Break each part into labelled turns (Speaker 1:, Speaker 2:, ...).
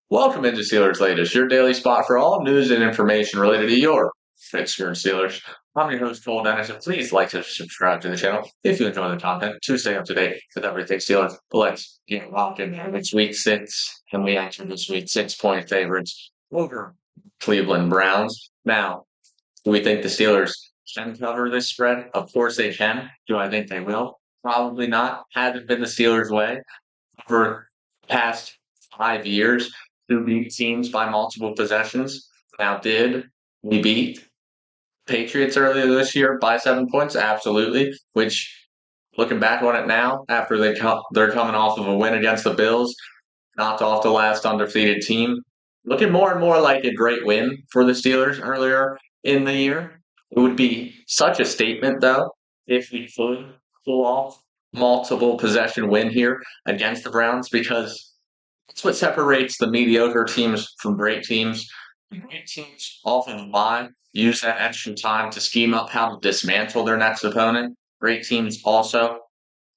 Speaker 1: Welcome into Steelers Latest, your daily spot for all news and information related to your Pittsburgh Steelers. I'm your host, Cole Denis, and please like to subscribe to the channel if you enjoy the content to stay up to date with everything Steelers. But let's get rocking. It's week 6, and we enter this week 6-point favorites over Cleveland Browns. Now, do we think the Steelers can cover this spread? Of course they can. Do I think they will? Probably not. Hasn't been the Steelers' way for the past 5 years to beat teams by multiple possessions. Now, did we beat Patriots earlier this year by 7 points? Absolutely. Which, looking back on it now, after they're coming off of a win against the Bills, knocked off the last undefeated team, looking more and more like a great win for the Steelers earlier in the year. It would be such a statement, though, if we could pull off multiple possession win here against the Browns, because that's what separates the mediocre teams from great teams. Great teams often lie, use that extra time to scheme up how to dismantle their next opponent. Great teams also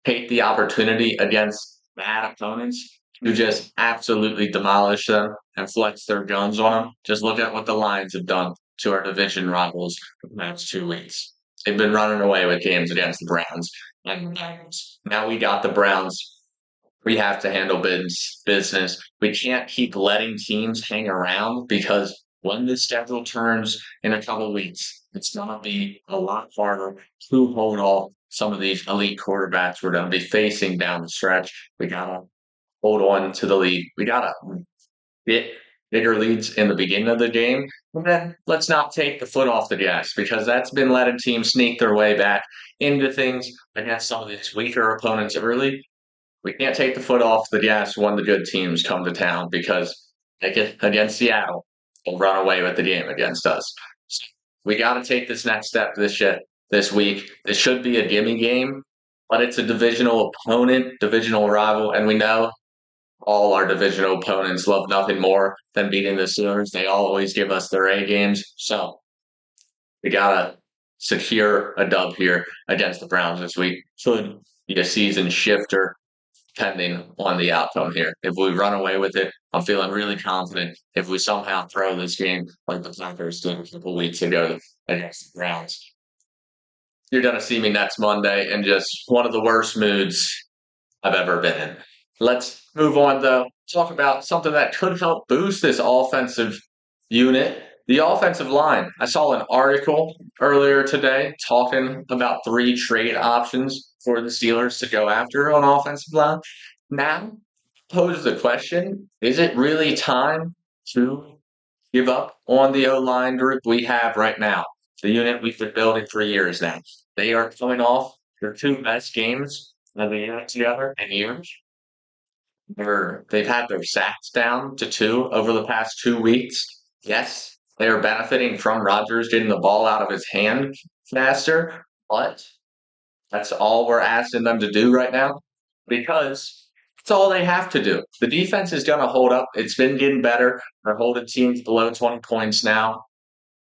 Speaker 1: take the opportunity against bad opponents to just absolutely demolish them and flex their guns on them. Just look at what the Lions have done to our division rivals for the past 2 weeks. They've been running away with games against the Browns. And now we got the Browns. We have to handle business. We can't keep letting teams hang around, because when the schedule turns in a couple of weeks, it's going to be a lot harder to hold off some of these elite quarterbacks we're going to be facing down the stretch. We got to hold on to the lead. We got to get bigger leads in the beginning of the game. And then let's not take the foot off the gas, because that's been letting teams sneak their way back into things against some of these weaker opponents early. We can't take the foot off the gas when the good teams come to town, because against Seattle, they'll run away with the game against us. So we got to take this next step this week. This should be a gimme game, but it's a divisional opponent, divisional rival, and we know all our divisional opponents love nothing more than beating the Steelers. They always give us their A games, so we gotta secure a dub here against the Browns this week. Should be a season shifter depending on the outcome here. If we run away with it, I'm feeling really confident. If we somehow throw this game like the Packers did a couple weeks ago against the Browns, you're going to see me next Monday in just one of the worst moods I've ever been in. Let's move on, though. Talk about something that could help boost this offensive unit, the offensive line. I saw an article earlier today talking about 3 trade options for the Steelers to go after on offensive line. Now, pose the question, is it really time to give up on the O-line group we have right now? The unit we've been building for years now. They are coming off their 2 best games that they had together in years. They've had their sacks down to 2 over the past 2 weeks. Yes, they are benefiting from Rodgers getting the ball out of his hand faster, but that's all we're asking them to do right now, because that's all they have to do. The defense is going to hold up. It's been getting better. They're holding teams below 20 points now.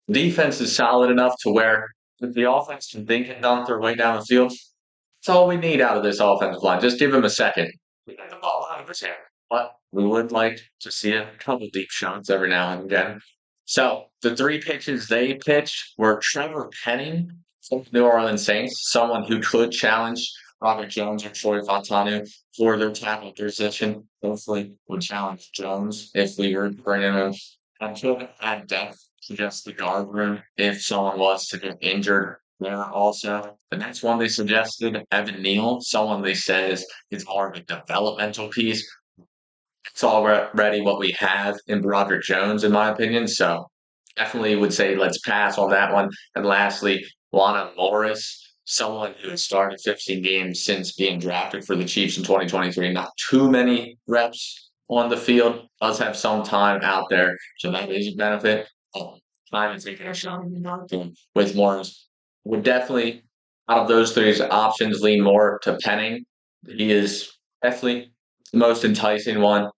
Speaker 1: The defense is solid enough to where if the offense can think and dunk their way down the field, that's all we need out of this offensive line. Just give him a second. We get the ball out of his hand. But we would like to see a couple deep shots every now and again. So the 3 pitches they pitched were Trevor Penning from New Orleans Saints, someone who could challenge Robert Jones or Troy Fontanu for their tackle position. Hopefully would challenge Jones if we were bringing him. And could add depth to just the guard room if someone was to get injured there also. The next one they suggested, Evan Neal, someone they said is more of a developmental piece. It's already what we have in Broderick Jones, in my opinion. So definitely would say let's pass on that one. And lastly, Lana Morris, someone who has started 15 games since being drafted for the Chiefs in 2023. Not too many reps on the field, does have some time out there, so that is a benefit. Time and taking a shot with Morris. Would definitely, out of those 3 options, lean more to Penning. He is definitely the most enticing one.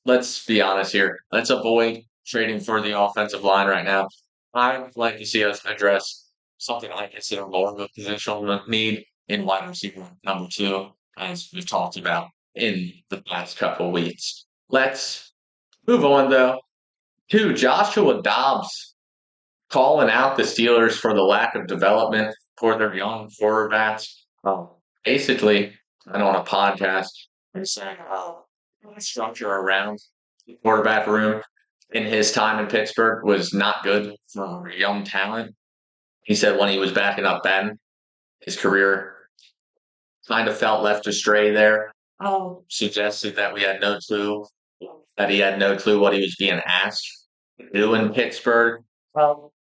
Speaker 1: Let's be honest here. Let's avoid trading for the offensive line right now. I would like to see us address something I consider more of a positional need in wide receiver number 2, as we've talked about in the past couple of weeks. Let's Move on though to Joshua Dobbs calling out the Steelers for the lack of development for their young quarterbacks. Oh, basically, I know on a podcast, they're saying the structure around the quarterback room in his time in Pittsburgh was not good for young talent. He said when he was backing up Ben, his career kind of felt left astray there. Oh, suggested that we had no clue that he had no clue what he was being asked to do in Pittsburgh. Well,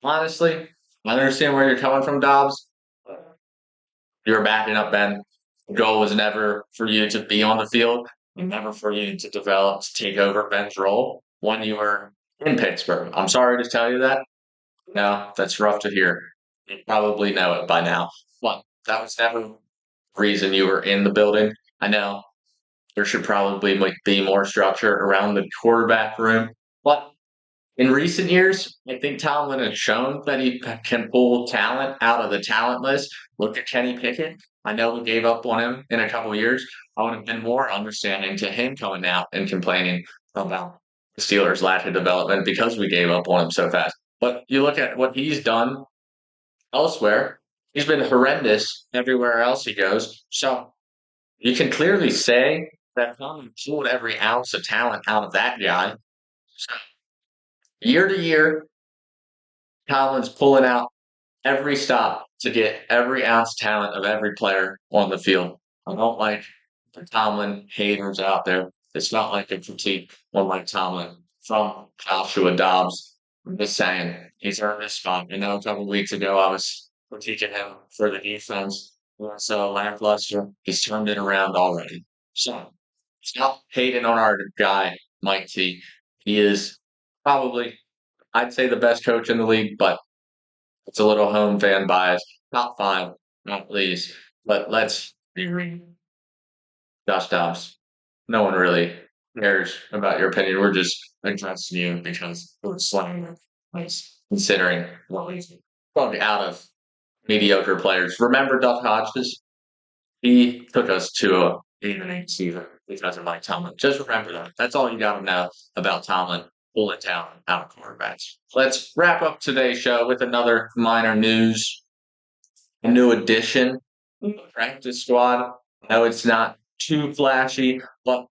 Speaker 1: honestly, I understand where you're coming from, Dobbs. You're backing up Ben. The goal was never for you to be on the field, and never for you to develop to take over Ben's role when you were in Pittsburgh. I'm sorry to tell you that. No, that's rough to hear. You probably know it by now. But that was never the reason you were in the building. I know there should probably be more structure around the quarterback room, but in recent years, I think Tomlin has shown that he can pull talent out of the talent list. Look at Kenny Pickett. I know we gave up on him in a couple of years. I would have been more understanding to him coming out and complaining about the Steelers' lack of development because we gave up on him so fast. But you look at what he's done elsewhere, he's been horrendous everywhere else he goes. So you can clearly say that Tomlin pulled every ounce of talent out of that guy. So year to year, Tomlin's pulling out every stop to get every ounce talent of every player on the field. I don't like the Tomlin haters out there. It's not like a critique on Mike Tomlin from Joshua Dobbs. I'm just saying he's earned this spot. You know, a couple weeks ago I was critiquing him for the defense. So lackluster. He's turned it around already. So stop hating on our guy, Mike T. He is probably, I'd say, the best coach in the league, but it's a little home fan bias. Top five, not least. But let's be real. Josh Dobbs. No one really cares about your opinion. We're just addressing you because we're slaying place considering what we probably out of mediocre players. Remember Duff Hodges? He took us to a 8-8 season because of Mike Tomlin. Just remember that. That's all you got to know about Tomlin pulling talent out of quarterbacks. Let's wrap up today's show with another minor news, a new addition to the practice squad. I know it's not too flashy, but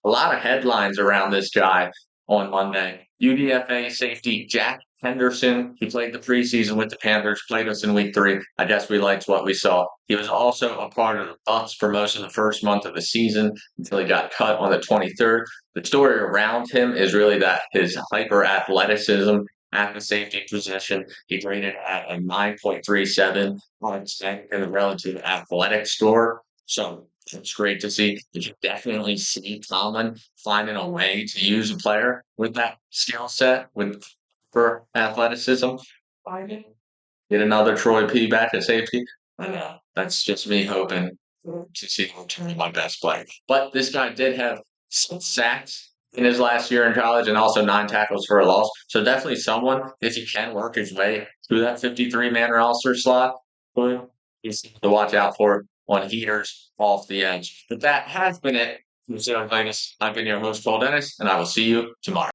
Speaker 1: a lot of headlines around this guy on Monday. UDFA safety Jack Henderson. He played the preseason with the Panthers, played us in week 3. I guess we liked what we saw. He was also a part of the Bucks for most of the first month of the season until he got cut on the 23rd. The story around him is really that his hyper athleticism at the safety position, he graded at a 9.37 on in the relative athletic score. So it's great to see. You can definitely see Tomlin finding a way to use a player with that skill set with for athleticism. Get another Troy P back at safety. I know. That's just me hoping to see him turn my best player. But this guy did have 6 sacks in his last year in college and also 9 tackles for a loss. So definitely someone, if he can work his way through that 53-man roster slot, he's to watch out for on heaters off the edge. But that has been it from Zero Vegas. I've been your host, Cole Dennis, and I will see you tomorrow.